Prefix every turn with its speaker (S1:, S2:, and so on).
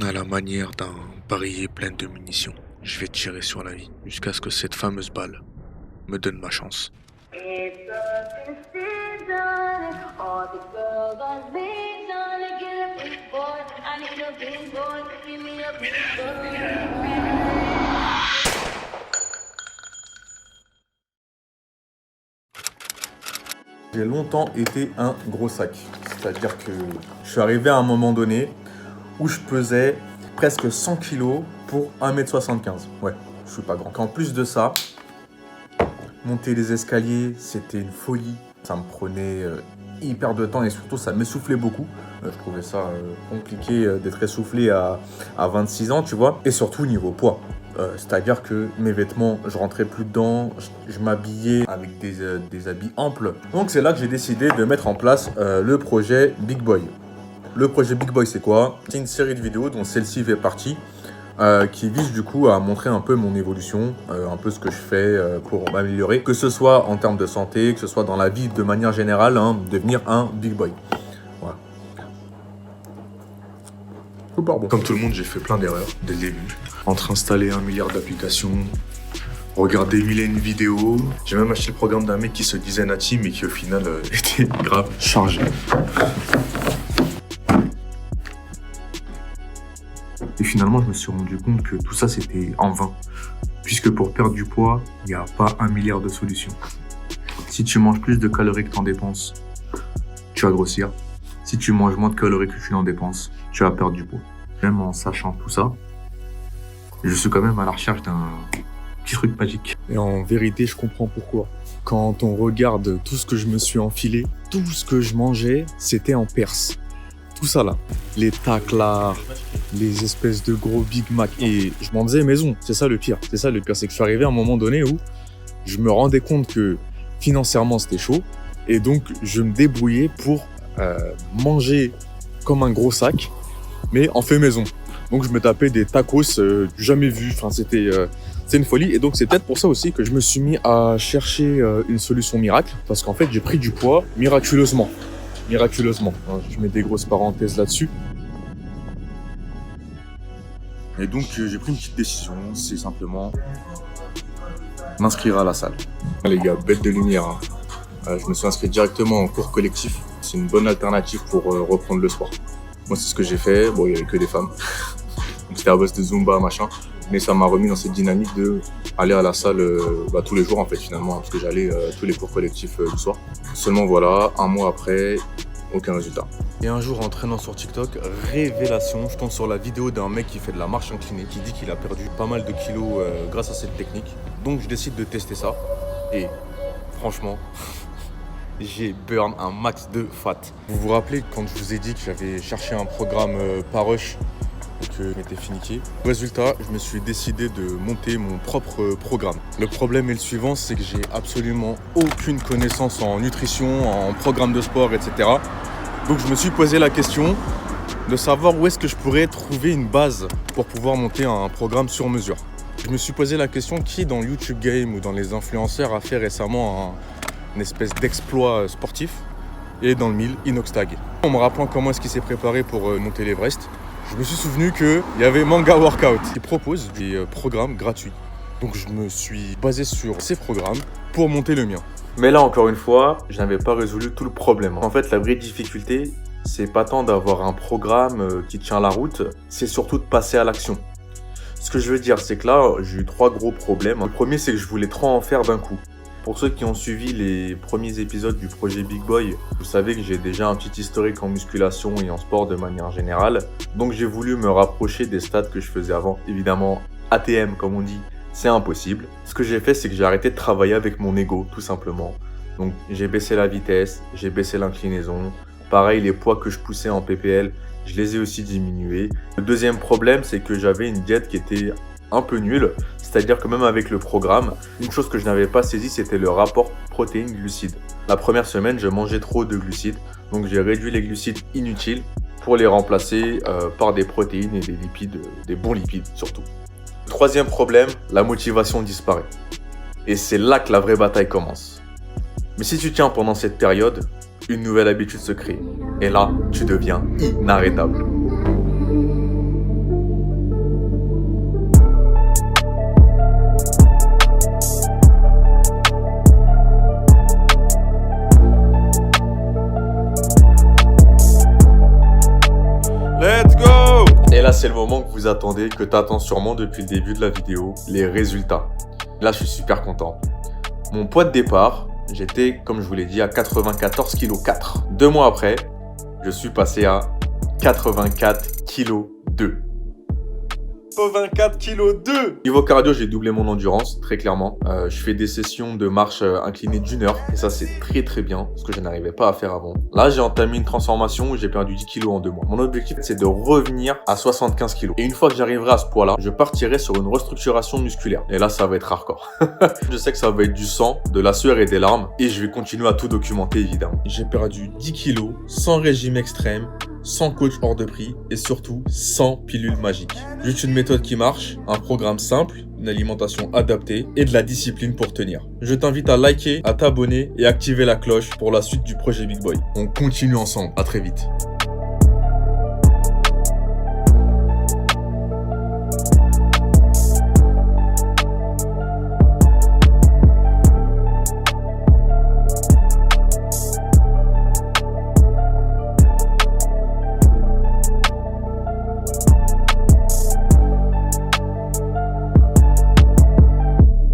S1: À la manière d'un barillet plein de munitions, je vais tirer sur la vie jusqu'à ce que cette fameuse balle me donne ma chance.
S2: It's a decision. All the girls on vision to get a big boy. I need a big boy. Give me a big boy.
S3: J'ai longtemps été un gros sac. C'est-à-dire que je suis arrivé à un moment donné où je pesais presque 100 kilos pour 1m75. Ouais, je suis pas grand. En plus de ça, monter les escaliers, c'était une folie. Ça me prenait hyper de temps et surtout ça m'essoufflait beaucoup. Je trouvais ça compliqué d'être essoufflé à 26 ans, tu vois. Et surtout niveau poids. C'est-à-dire que mes vêtements, je rentrais plus dedans, je m'habillais avec des habits amples. Donc c'est là que j'ai décidé de mettre en place le projet Big Boy. Le projet Big Boy, c'est quoi? C'est une série de vidéos dont celle-ci fait partie, qui vise du coup à montrer un peu mon évolution, un peu ce que je fais pour m'améliorer, que ce soit en termes de santé, que ce soit dans la vie de manière générale, hein, devenir un Big Boy. Voilà. Super bon. Comme tout le monde, j'ai fait plein d'erreurs dès le début. Entre installer 1 milliard d'applications, regarder 1000 vidéos. J'ai même acheté le programme d'un mec qui se disait Nati, mais qui au final était grave chargé. Et finalement, je me suis rendu compte que tout ça, c'était en vain. Puisque pour perdre du poids, il n'y a pas 1 milliard de solutions. Si tu manges plus de calories que tu en dépenses, tu vas grossir. Si tu manges moins de calories que tu en dépenses, tu vas perdre du poids. Même en sachant tout ça, je suis quand même à la recherche d'un petit truc magique. Et en vérité, je comprends pourquoi. Quand on regarde tout ce que je me suis enfilé, tout ce que je mangeais, c'était en Perse. Tout ça là, les taclars, les espèces de gros Big Mac. Et je m'en faisais maison, c'est ça le pire. C'est ça le pire, c'est que je suis arrivé à un moment donné où je me rendais compte que financièrement c'était chaud. Et donc je me débrouillais pour manger comme un gros sac, mais en fait maison. Donc je me tapais des tacos du jamais vu. Enfin c'était une folie. Et donc c'est peut-être pour ça aussi que je me suis mis à chercher une solution miracle. Parce qu'en fait j'ai pris du poids miraculeusement. Miraculeusement. Je mets des grosses parenthèses là-dessus. Et donc j'ai pris une petite décision, c'est simplement m'inscrire à la salle. Les gars, bête de lumière. Hein. Je me suis inscrit directement en cours collectif. C'est une bonne alternative pour reprendre le sport. Moi c'est ce que j'ai fait, bon il n'y avait que des femmes. Donc c'était à base de Zumba, machin. Mais ça m'a remis dans cette dynamique de aller à la salle tous les jours en fait finalement, parce que j'allais tous les cours collectifs du soir. Seulement voilà, un mois après, aucun résultat. Et un jour en traînant sur TikTok, révélation, je tombe sur la vidéo d'un mec qui fait de la marche inclinée, qui dit qu'il a perdu pas mal de kilos grâce à cette technique. Donc je décide de tester ça. Et franchement, j'ai burn un max de fat. Vous vous rappelez quand je vous ai dit que j'avais cherché un programme par rush et que je m'étais finiqué. Résultat, je me suis décidé de monter mon propre programme. Le problème est le suivant, c'est que j'ai absolument aucune connaissance en nutrition, en programme de sport, etc. Donc je me suis posé la question de savoir où est-ce que je pourrais trouver une base pour pouvoir monter un programme sur mesure. Je me suis posé la question, qui dans le YouTube Game ou dans les influenceurs a fait récemment une espèce d'exploit sportif, et dans le 1000, Inoxtag. En me rappelant comment est-ce qu'il s'est préparé pour monter l'Everest, je me suis souvenu qu'il y avait Manga Workout qui propose des programmes gratuits. Donc je me suis basé sur ces programmes pour monter le mien. Mais là encore une fois, je n'avais pas résolu tout le problème. En fait, la vraie difficulté, c'est pas tant d'avoir un programme qui tient la route, c'est surtout de passer à l'action. Ce que je veux dire, c'est que là, j'ai eu 3 gros problèmes. Le premier, c'est que je voulais trop en faire d'un coup. Pour ceux qui ont suivi les premiers épisodes du projet Big Boy, vous savez que j'ai déjà un petit historique en musculation et en sport de manière générale. Donc j'ai voulu me rapprocher des stats que je faisais avant. Évidemment, ATM comme on dit, c'est impossible. Ce que j'ai fait, c'est que j'ai arrêté de travailler avec mon ego, tout simplement. Donc j'ai baissé la vitesse, j'ai baissé l'inclinaison. Pareil, les poids que je poussais en PPL, je les ai aussi diminués. Le deuxième problème, c'est que j'avais une diète qui était un peu nulle. C'est-à-dire que même avec le programme, une chose que je n'avais pas saisie, c'était le rapport protéines-glucides. La première semaine, je mangeais trop de glucides, donc j'ai réduit les glucides inutiles pour les remplacer par des protéines et des lipides, des bons lipides surtout. Troisième problème, la motivation disparaît. Et c'est là que la vraie bataille commence. Mais si tu tiens pendant cette période, une nouvelle habitude se crée. Et là, tu deviens inarrêtable. Et là, c'est le moment que vous attendez, que tu attends sûrement depuis le début de la vidéo, les résultats. Là, je suis super content. Mon poids de départ, j'étais, comme je vous l'ai dit, à 94,4 kg. 2 mois après, je suis passé à 84,2 kg. 84,2 kg. Niveau cardio, j'ai doublé mon endurance, très clairement. Je fais des sessions de marche inclinée d'1 heure. Et ça, c'est très très bien, parce que je n'arrivais pas à faire avant. Là, j'ai entamé une transformation où j'ai perdu 10 kg en 2 mois. Mon objectif, c'est de revenir à 75 kg. Et une fois que j'arriverai à ce poids-là, je partirai sur une restructuration musculaire. Et là, ça va être hardcore. Je sais que ça va être du sang, de la sueur et des larmes. Et je vais continuer à tout documenter, évidemment. J'ai perdu 10 kg, sans régime extrême, sans coach hors de prix et surtout sans pilule magique. Juste une méthode qui marche, un programme simple, une alimentation adaptée et de la discipline pour tenir. Je t'invite à liker, à t'abonner et activer la cloche pour la suite du projet Big Boy. On continue ensemble, à très vite.